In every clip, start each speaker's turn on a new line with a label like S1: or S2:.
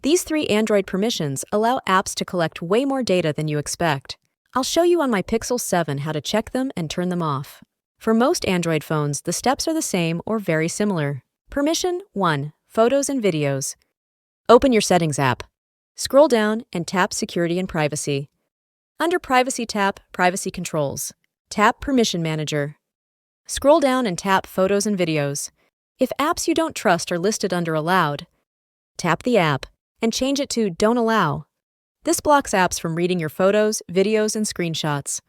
S1: These 3 Android permissions allow apps to collect way more data than you expect. I'll show you on my Pixel 7 how to check them and turn them off. For most Android phones, the steps are the same or very similar. Permission 1. Photos and videos. Open your Settings app. Scroll down and tap Security and Privacy. Under Privacy, tap Privacy Controls. Tap Permission Manager. Scroll down and tap Photos and Videos. If apps you don't trust are listed under Allowed, tap the app and change it to Don't Allow. This blocks apps from reading your photos, videos, and screenshots.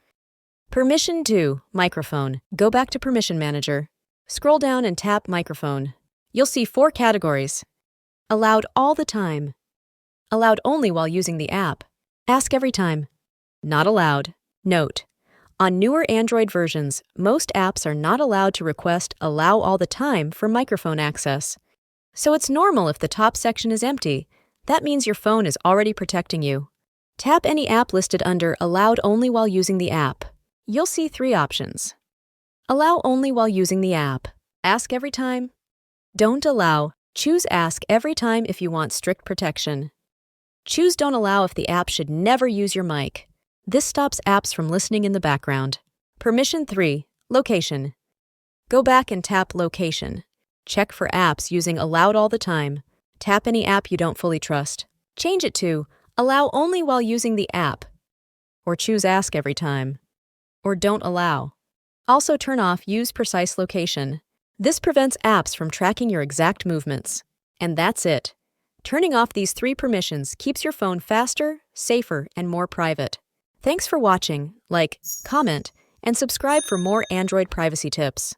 S1: Permission 2. Microphone. Go back to Permission Manager. Scroll down and tap Microphone. You'll see 4 categories. Allowed all the time. Allowed only while using the app. Ask every time. Not allowed. Note: on newer Android versions, most apps are not allowed to request Allow all the time for microphone access. So it's normal if the top section is empty. That means your phone is already protecting you. Tap any app listed under Allowed only while using the app. You'll see 3 options. Allow only while using the app. Ask every time. Don't allow. Choose Ask every time if you want strict protection. Choose Don't allow if the app should never use your mic. This stops apps from listening in the background. Permission 3. Location. Go back and tap Location. Check for apps using Allowed all the time. Tap any app you don't fully trust. Change it to Allow only while using the app. Or choose Ask every time. Or Don't allow. Also turn off Use Precise Location. This prevents apps from tracking your exact movements. And that's it. Turning off these 3 permissions keeps your phone faster, safer, and more private. Thanks for watching. Like, comment, and subscribe for more Android privacy tips.